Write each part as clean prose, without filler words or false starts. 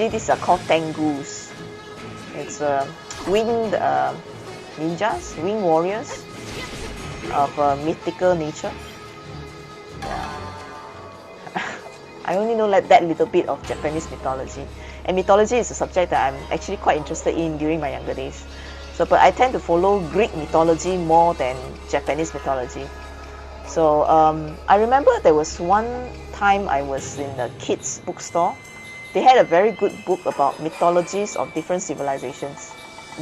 Actually, these are called tengus. It's winged ninjas, winged warriors of mythical nature. Yeah. I only know like that little bit of Japanese mythology. And mythology is a subject that I'm actually quite interested in during my younger days. So, but I tend to follow Greek mythology more than Japanese mythology. So I remember there was one time I was in a kids bookstore. They had a very good book about mythologies of different civilizations.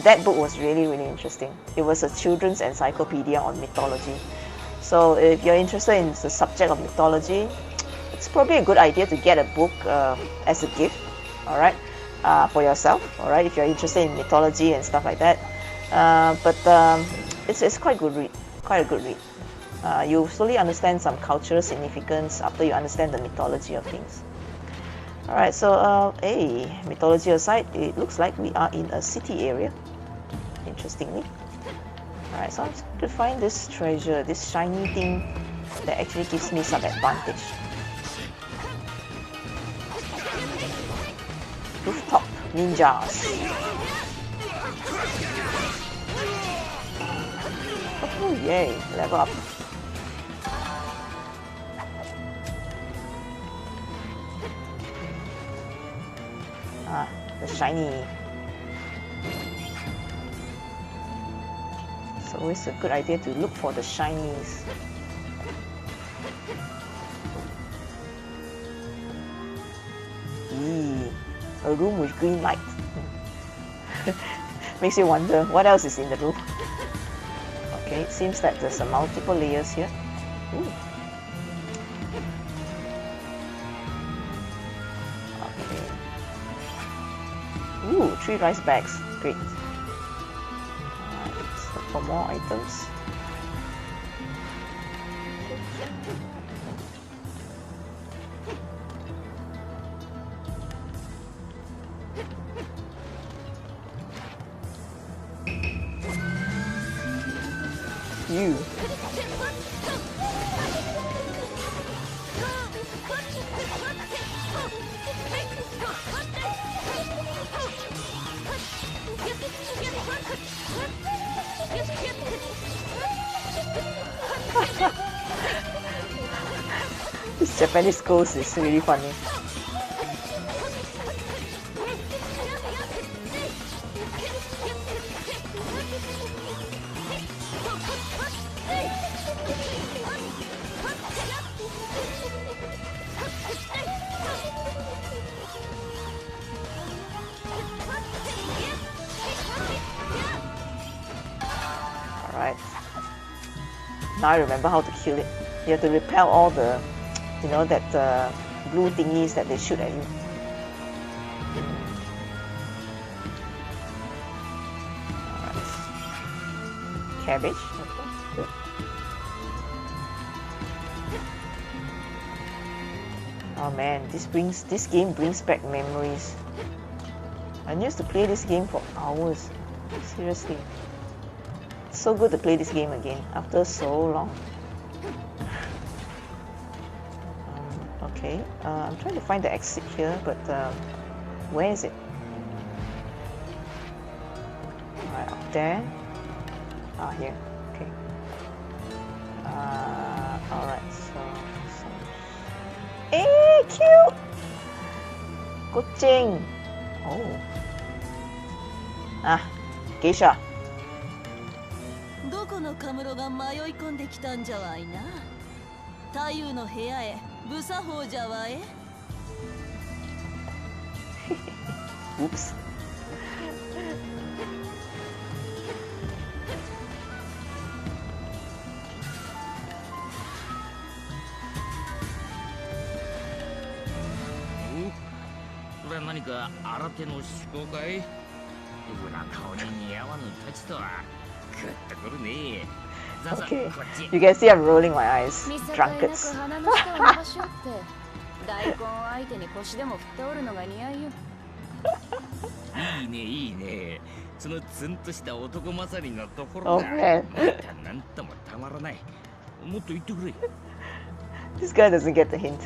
That book was really, really interesting. It was a children's encyclopedia on mythology. So if you're interested in the subject of mythology, it's probably a good idea to get a book as a gift, all right, for yourself, all right, if you're interested in mythology and stuff like that. But it's quite good read, quite a good read. You slowly understand some cultural significance after you understand the mythology of things. All right, so mythology aside, it looks like we are in a city area, interestingly. All right, so I'm going to find this treasure, this shiny thing that actually gives me some advantage. Rooftop ninjas. Oh yay, level up. The shiny. It's always a good idea to look for the shinies. A room with green light. Makes you wonder what else is in the room. Okay, it seems that there's multiple layers here. Ooh. Okay. Ooh, 3 rice bags. Great. Let's look for more items. You. This Japanese ghost is really funny. Alright. Now I remember how to kill it. You have to repel all the, you know, that blue thingies that they shoot at you. Alright. Cabbage. Okay. Oh man, this game brings back memories. I used to play this game for hours. Seriously. It's so good to play this game again after so long. Okay, I'm trying to find the exit here, but where is it? Alright, up there. Ah, here. Okay. Alright, so... Hey, cute! Kucing! Oh. Ah, geisha. どこのカムロが迷い込んできたんじゃわいな。太夫の部屋へ無作法じゃわえ。Oops. Oh, 何か新手の趣向かい？裏顔に似合わぬ立ちとはグッとくるね。Okay, you can see I'm rolling my eyes. Drunkards. 大根相手に腰でも振っておるのが似合いよ。いいねいいね。そのツンとした男勝りのところがなんともたまらない。もっと言ってくれ。This guy doesn't get the hint.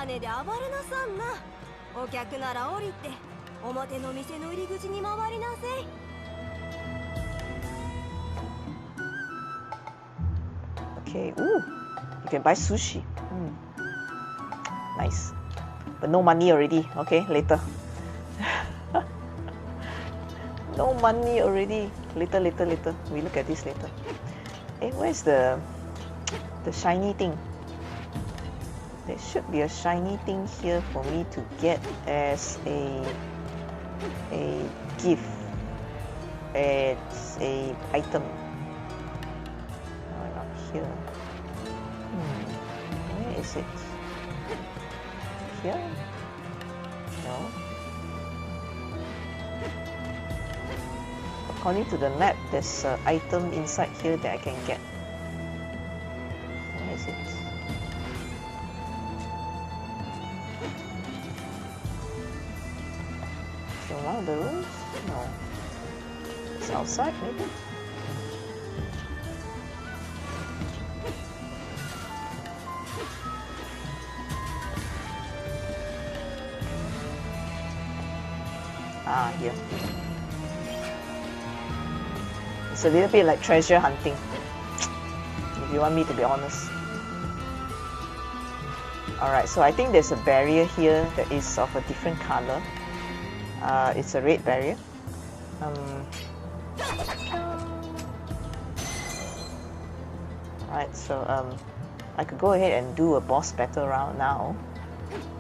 金で暴れなさんな。お客なら降りて表の店の入り口に回りなさい。 Okay, ooh, you can buy sushi. Nice. But no money already. Okay, later. No money already. Later. We look at this later. Hey, where's the shiny thing? There should be a shiny thing here for me to get as a gift. It's a item. Oh, not here. Where is it? Here? No. According to the map, there's an item inside here that I can get. Where is it? Is it one of the rooms? No. It's outside, maybe? Ah, here. It's a little bit like treasure hunting, if you want me to be honest. Alright, so I think there's a barrier here that is of a different color. It's a red barrier. Alright, so I could go ahead and do a boss battle round now.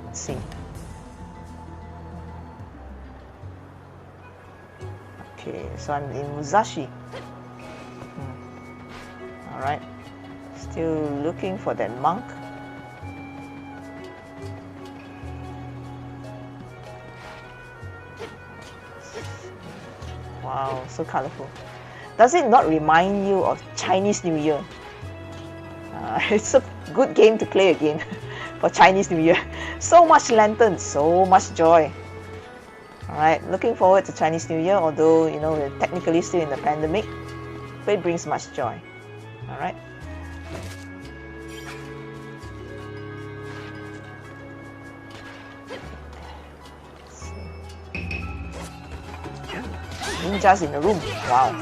Let's see. Okay, so I'm in Musashi. Alright. Still looking for that monk. Wow, so colorful. Does it not remind you of Chinese New Year? It's a good game to play again for Chinese New Year. So much lanterns, so much joy. Alright, looking forward to Chinese New Year, although, you know, we're technically still in the pandemic, but it brings much joy. Alright. Ninjas in the room. Wow.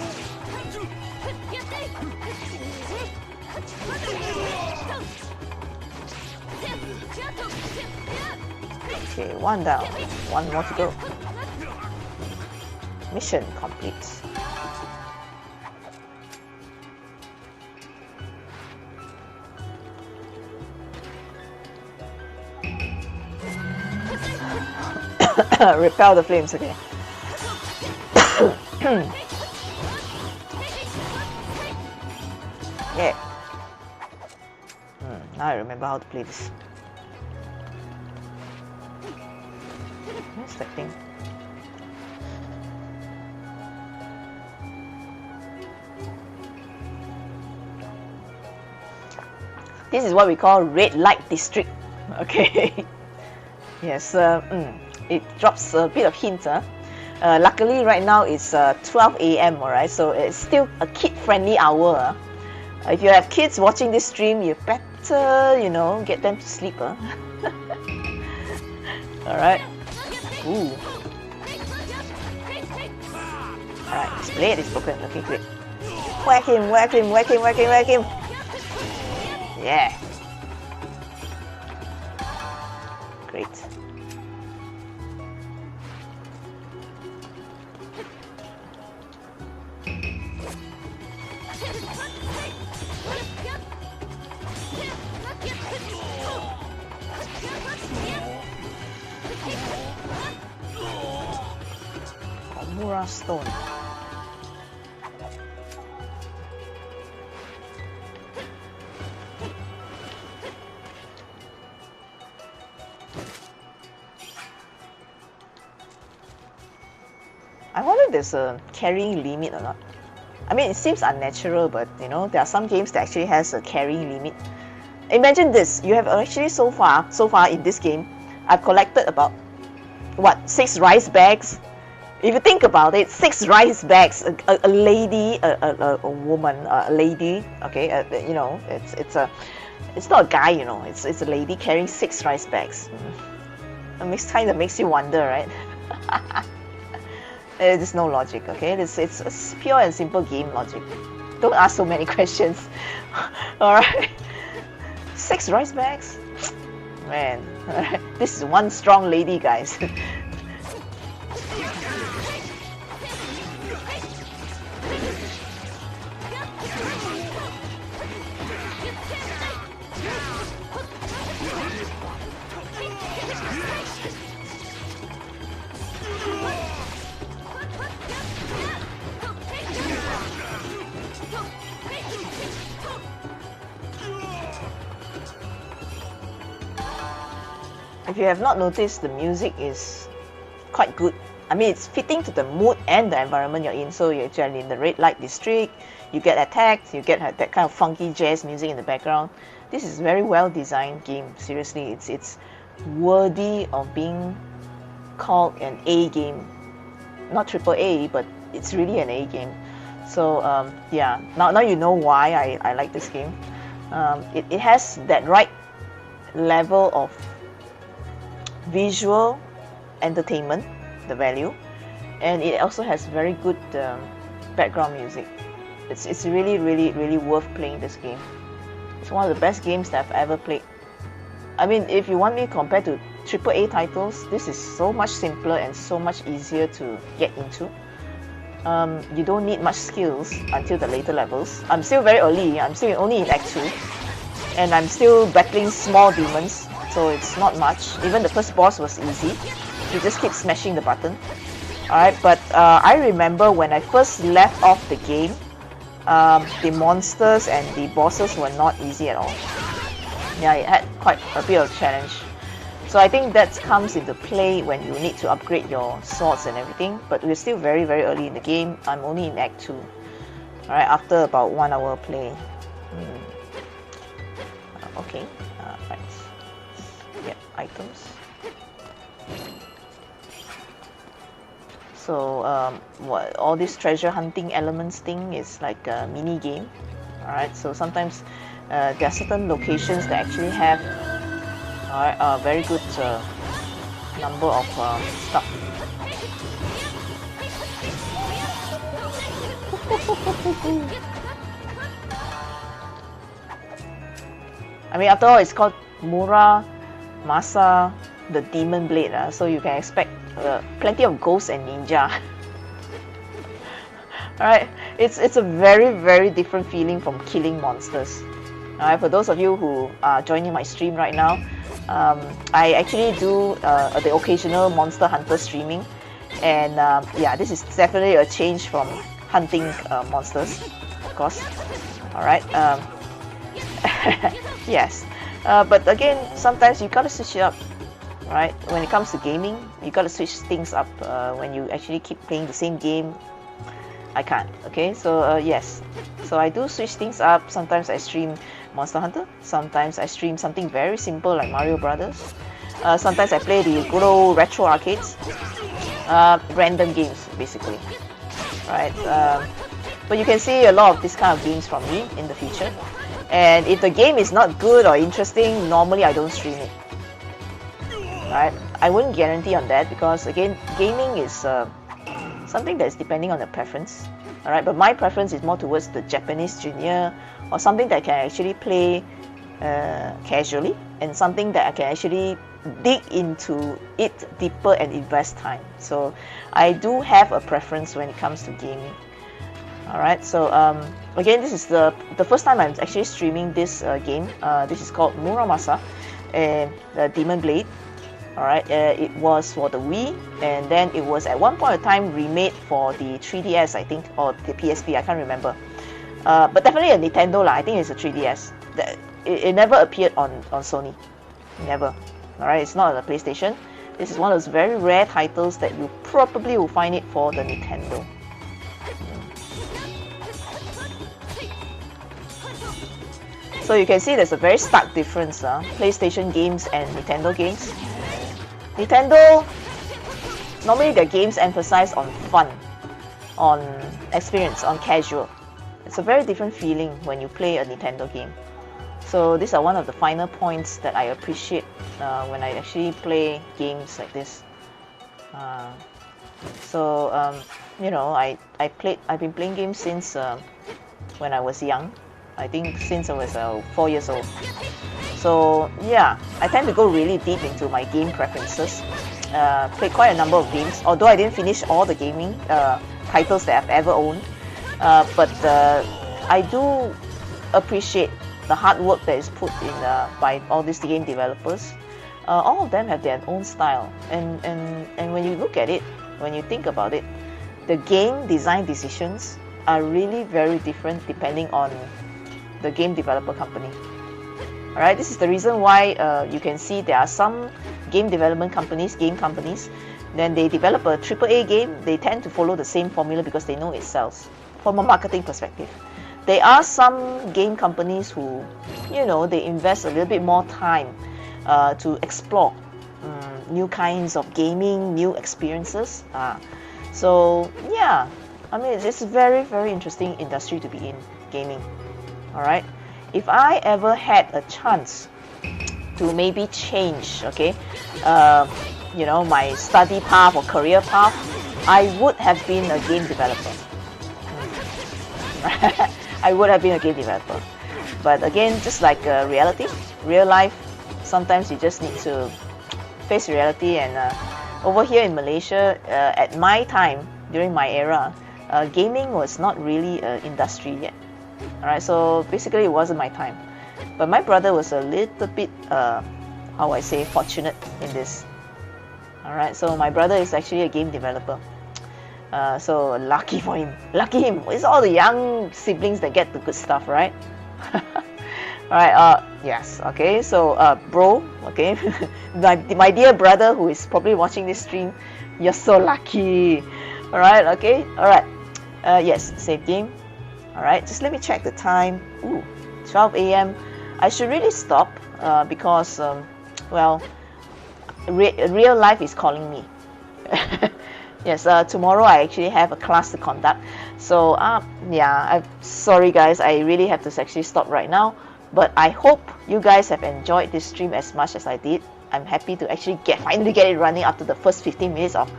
Okay, one down. One more to go. Mission complete. Repel the flames, okay. Yeah. Now I remember how to play this. Where's that thing? This is what we call red light district. Okay. Yes. It drops a bit of hint. Luckily, right now it's 12 a.m. Alright, so it's still a kid-friendly hour. If you have kids watching this stream, you better, you know, get them to sleep. Alright. Ooh. Alright, his blade is broken. Okay, great. Whack him, whack him, whack him, whack him, whack him. Yeah. Great. Mura stone. I wonder if there's a carrying limit or not. I mean, it seems unnatural, but you know, there are some games that actually has a carrying limit. Imagine this, you have actually so far in this game, I've collected about, what, 6 rice bags? If you think about it, 6 rice bags, a lady, a woman, a lady, okay, you know, it's a It's not a guy, you know. It's a lady carrying 6 rice bags. It kind of makes you wonder, right? There's no logic, okay? It's pure and simple game logic. Don't ask so many questions. Alright. 6 rice bags? Man, this is one strong lady, guys. If you have not noticed, the music is quite good. I mean, it's fitting to the mood and the environment you're in. So you're actually in the red light district, you get attacked, you get that kind of funky jazz music in the background. This is a very well designed game. Seriously, it's worthy of being called an A game. Not AAA, but it's really an A game. So yeah, now you know why I like this game. It has that right level of visual entertainment, the value, and it also has very good background music. It's really worth playing this game. It's one of the best games that I've ever played. I mean, if you want me to compare to AAA titles, this is so much simpler and so much easier to get into. You don't need much skills until the later levels. I'm still very early. I'm still only in Act 2, and I'm still battling small demons. So it's not much. Even the first boss was easy. You just keep smashing the button. Alright, but I remember when I first left off the game, the monsters and the bosses were not easy at all. Yeah, it had quite a bit of challenge. So I think that comes into play when you need to upgrade your swords and everything. But we're still very early in the game. I'm only in Act 2. Alright, after about 1 hour play. Okay, right. Yep, items. So what all this treasure hunting elements thing is like a mini game. Alright, so sometimes there are certain locations that actually have a very good number of stuff. I mean, after all, it's called Muramasa, the Demon Blade, so you can expect plenty of ghosts and ninja. Alright, it's a very different feeling from killing monsters. Alright, for those of you who are joining my stream right now, I actually do the occasional Monster Hunter streaming, and yeah, this is definitely a change from hunting monsters, of course. Alright, yes, but again, sometimes you gotta switch it up, right? When it comes to gaming, you gotta switch things up. When you actually keep playing the same game, I can't. Okay, so yes, so I do switch things up. Sometimes I stream Monster Hunter, sometimes I stream something very simple like Mario Brothers. Sometimes I play the good old retro arcades, random games basically, right? But you can see a lot of this kind of games from me in the future. And if the game is not good or interesting, normally I don't stream it. Right? I wouldn't guarantee on that because again, gaming is something that is depending on the preference. Alright, but my preference is more towards the Japanese junior or something that I can actually play casually, and something that I can actually dig into it deeper and invest time. So I do have a preference when it comes to gaming. Alright, so again, this is the first time I'm actually streaming this game. This is called Muramasa, the Demon Blade. Alright, it was for the Wii, and then it was at one point of time remade for the 3DS, I think, or the PSP, I can't remember. But definitely a Nintendo lah. I think it's a 3DS. It never appeared on Sony, never. Alright, it's not on the PlayStation. This is one of those very rare titles that you probably will find it for the Nintendo. So you can see there's a very stark difference, PlayStation games and Nintendo games. Nintendo, normally their games emphasize on fun, on experience, on casual. It's a very different feeling when you play a Nintendo game. So these are one of the finer points that I appreciate when I actually play games like this. You know, I've been playing games since when I was young. I think since I was 4 years old. So yeah, I tend to go really deep into my game preferences. Played quite a number of games, although I didn't finish all the gaming titles that I've ever owned. But I do appreciate the hard work that is put in by all these game developers. All of them have their own style, and when you look at it, when you think about it, the game design decisions are really very different depending on the game developer company. Alright, this is the reason why you can see there are some game development companies, then they develop a AAA game, they tend to follow the same formula because they know it sells from a marketing perspective. There are some game companies who, you know, they invest a little bit more time to explore new kinds of gaming, new experiences. So yeah, I mean, it's a very, very interesting industry to be in, gaming. Alright, if I ever had a chance to maybe change, okay, you know, my study path or career path, I would have been a game developer. I would have been a game developer. But again, just like reality, real life, sometimes you just need to face reality. And over here in Malaysia, at my time, during my era, gaming was not really an industry yet. Alright, so basically it wasn't my time. But my brother was a little bit, how I say, fortunate in this. Alright, so my brother is actually a game developer. So lucky for him. Lucky him. It's all the young siblings that get the good stuff, right? Alright, yes, okay, so bro, okay, my dear brother who is probably watching this stream, you're so lucky. Alright, okay, alright. Yes, save game. Alright, just let me check the time. Ooh, 12 a.m. I should really stop because, well, real life is calling me. Yes, tomorrow I actually have a class to conduct. So, yeah, I'm sorry guys, I really have to actually stop right now. But I hope you guys have enjoyed this stream as much as I did. I'm happy to actually finally get it running after the first 15 minutes of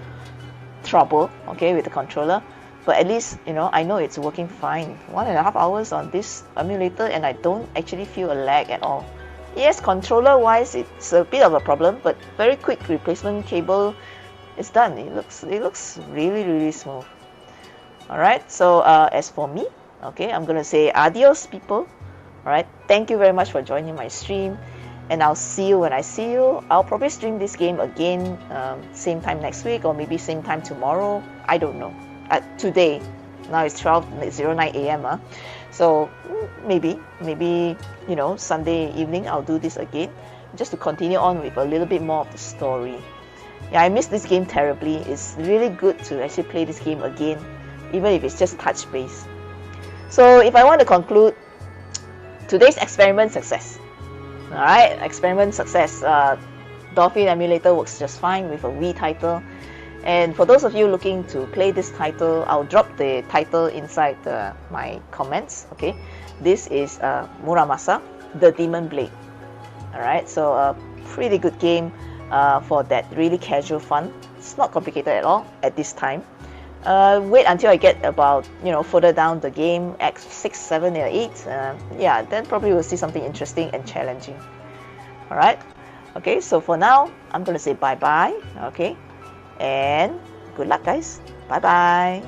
trouble, okay, with the controller. But at least, you know, I know it's working fine. 1.5 hours on this emulator and I don't actually feel a lag at all. Yes, controller wise, it's a bit of a problem, but very quick replacement cable. It's done. It looks really, really smooth. Alright, so as for me, okay, I'm gonna say adios people. Alright, thank you very much for joining my stream, and I'll see you when I see you. I'll probably stream this game again same time next week, or maybe same time tomorrow. I don't know. Today, now it's 12:09 a.m. So maybe, you know, Sunday evening I'll do this again, just to continue on with a little bit more of the story. Yeah, I miss this game terribly. It's really good to actually play this game again, even if it's just touch base. So if I want to conclude, today's experiment success. Alright, experiment success. Dolphin emulator works just fine with a Wii title. And for those of you looking to play this title, I'll drop the title inside my comments. Okay, this is Muramasa, the Demon Blade. Alright, so a pretty good game for that really casual fun. It's not complicated at all at this time. Wait until I get about, you know, further down the game, Act 6, 7, or 8. Yeah, then probably we'll see something interesting and challenging. Alright, okay, so for now, I'm gonna say bye-bye, okay, and good luck guys, bye-bye.